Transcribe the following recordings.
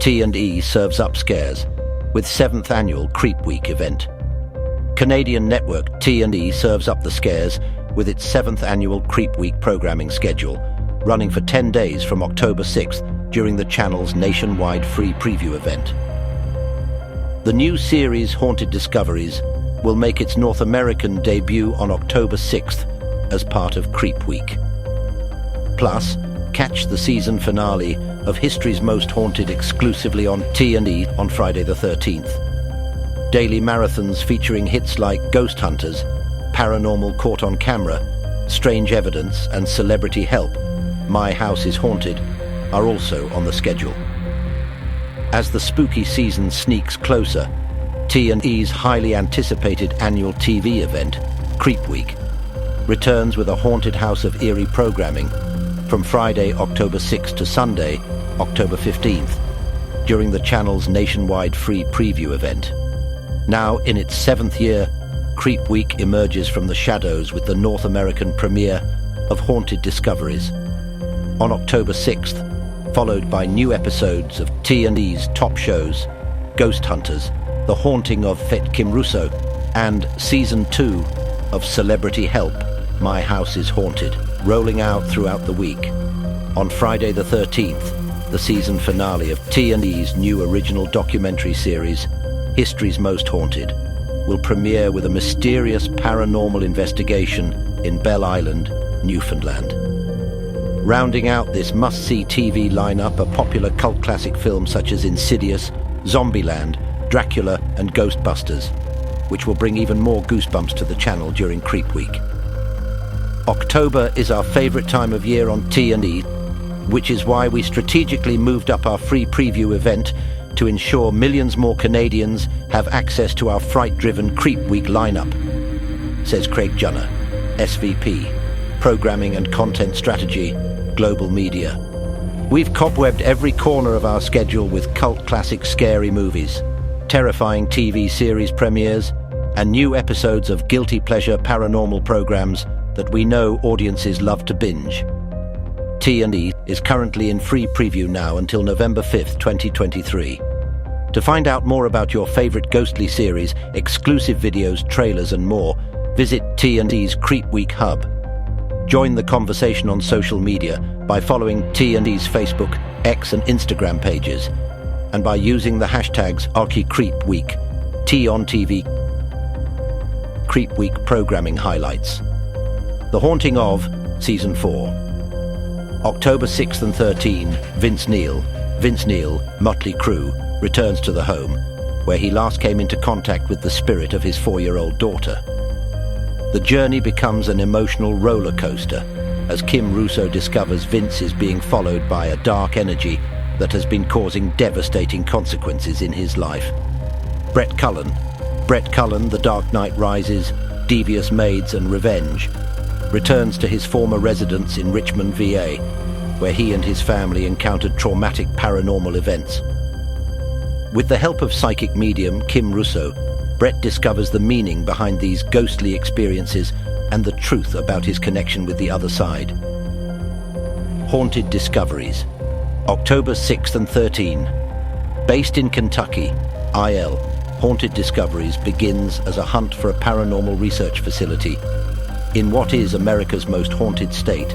T&E serves up scares with 7th annual Creep Week event. Canadian network T&E serves up the scares with its 7th annual Creep Week programming schedule, running for 10 days from October 6th during the channel's nationwide free preview event. The new series Haunted Discoveries will make its North American debut on October 6th as part of Creep Week. Plus, catch the season finale of History's Most Haunted exclusively on T&E on Friday the 13th. Daily marathons featuring hits like Ghost Hunters, Paranormal Caught on Camera, Strange Evidence and Celebrity Help, My House is Haunted, are also on the schedule. As the spooky season sneaks closer, T&E's highly anticipated annual TV event, Creep Week, returns with a Haunted House of Eerie programming from Friday, October 6th to Sunday, October 15th, during the channel's nationwide free preview event. Now in its 7th year, Creep Week emerges from the shadows with the North American premiere of Haunted Discoveries on October 6th, followed by new episodes of T&E's top shows, Ghost Hunters, The Haunting of Fet Kim Russo, and Season 2 of Celebrity Help, My House is Haunted, rolling out throughout the week. On Friday the 13th, the season finale of T&E's new original documentary series, History's Most Haunted, will premiere with a mysterious paranormal investigation in Belle Island, Newfoundland. Rounding out this must-see TV lineup are popular cult classic films such as Insidious, Zombieland, Dracula and Ghostbusters, which will bring even more goosebumps to the channel during Creep Week. October is our favorite time of year on T&E, which is why we strategically moved up our free preview event to ensure millions more Canadians have access to our fright-driven Creep Week lineup, says Craig Junner, SVP, Programming and Content Strategy, Global Media. We've cobwebbed every corner of our schedule with cult classic scary movies, terrifying TV series premieres, and new episodes of guilty pleasure paranormal programs that we know audiences love to binge. T&E is currently in free preview now until November 5th, 2023. To find out more about your favorite ghostly series, exclusive videos, trailers and more, visit T&E's Creep Week Hub. Join the conversation on social media by following T&E's Facebook, X and Instagram pages, and by using the hashtags ArchyCreepWeek, T on TV, Creep Week programming highlights. The Haunting of Season 4. October 6th and 13, Vince Neil, Motley Crue, returns to the home, where he last came into contact with the spirit of his 4-year-old daughter. The journey becomes an emotional roller coaster as Kim Russo discovers Vince is being followed by a dark energy that has been causing devastating consequences in his life. Brett Cullen, The Dark Knight Rises, Devious Maids and Revenge, returns to his former residence in Richmond, VA, where he and his family encountered traumatic paranormal events. With the help of psychic medium Kim Russo, Brett discovers the meaning behind these ghostly experiences and the truth about his connection with the other side. Haunted Discoveries, October 6th and 13. Based in Kentucky, IL, Haunted Discoveries begins as a hunt for a paranormal research facility in what is America's most haunted state,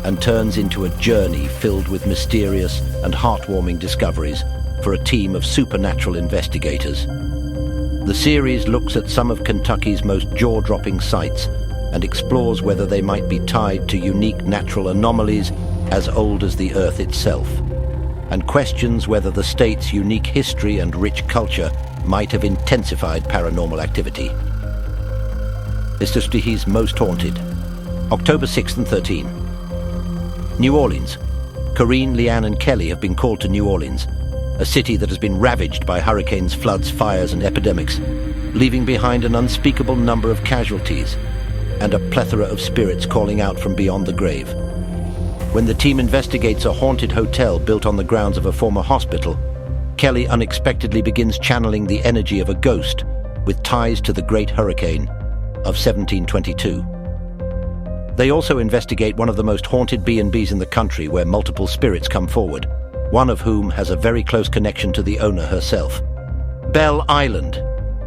and turns into a journey filled with mysterious and heartwarming discoveries for a team of supernatural investigators. The series looks at some of Kentucky's most jaw-dropping sites and explores whether they might be tied to unique natural anomalies as old as the Earth itself, and questions whether the state's unique history and rich culture might have intensified paranormal activity. This is History's Most Haunted, October 6th and 13. New Orleans. Corrine, Leanne and Kelly have been called to New Orleans, a city that has been ravaged by hurricanes, floods, fires and epidemics, leaving behind an unspeakable number of casualties and a plethora of spirits calling out from beyond the grave. When the team investigates a haunted hotel built on the grounds of a former hospital, Kelly unexpectedly begins channeling the energy of a ghost with ties to the Great Hurricane of 1722. They also investigate one of the most haunted B&Bs in the country, where multiple spirits come forward, one of whom has a very close connection to the owner herself. Bell Island.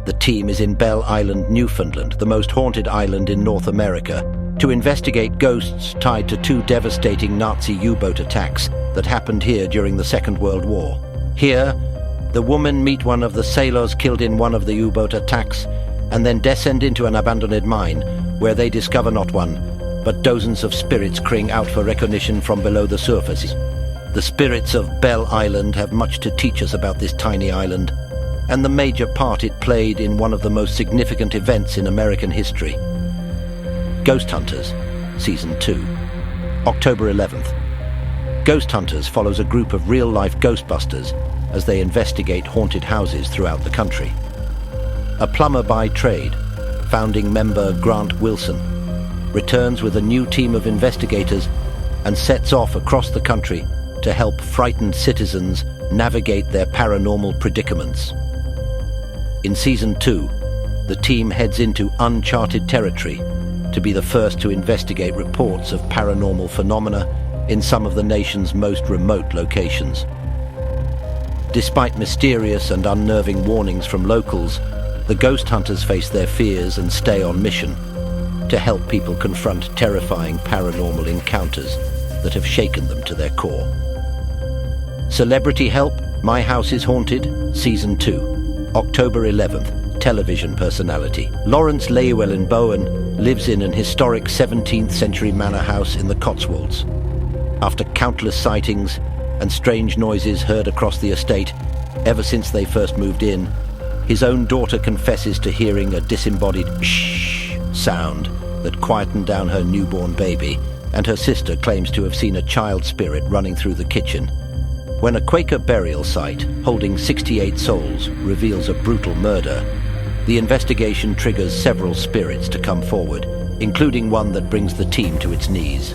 The team is in Bell Island, Newfoundland, the most haunted island in North America, to investigate ghosts tied to 2 devastating Nazi U-boat attacks that happened here during the Second World War. Here, the women meet one of the sailors killed in one of the U-boat attacks and then descend into an abandoned mine where they discover not one, but dozens of spirits crying out for recognition from below the surface. The spirits of Bell Island have much to teach us about this tiny island and the major part it played in one of the most significant events in American history. Ghost Hunters, Season 2, October 11th. Ghost Hunters follows a group of real-life Ghostbusters as they investigate haunted houses throughout the country. A plumber by trade, founding member Grant Wilson returns with a new team of investigators and sets off across the country to help frightened citizens navigate their paranormal predicaments. In Season 2, the team heads into uncharted territory to be the first to investigate reports of paranormal phenomena in some of the nation's most remote locations. Despite mysterious and unnerving warnings from locals, the ghost hunters face their fears and stay on mission to help people confront terrifying paranormal encounters that have shaken them to their core. Celebrity Help, My House is Haunted, Season 2, October 11th. Television personality Lawrence Llewellyn-Bowen lives in an historic 17th century manor house in the Cotswolds. After countless sightings and strange noises heard across the estate ever since they first moved in, his own daughter confesses to hearing a disembodied shh sound that quietened down her newborn baby, and her sister claims to have seen a child spirit running through the kitchen. When a Quaker burial site holding 68 souls reveals a brutal murder, the investigation triggers several spirits to come forward, including one that brings the team to its knees.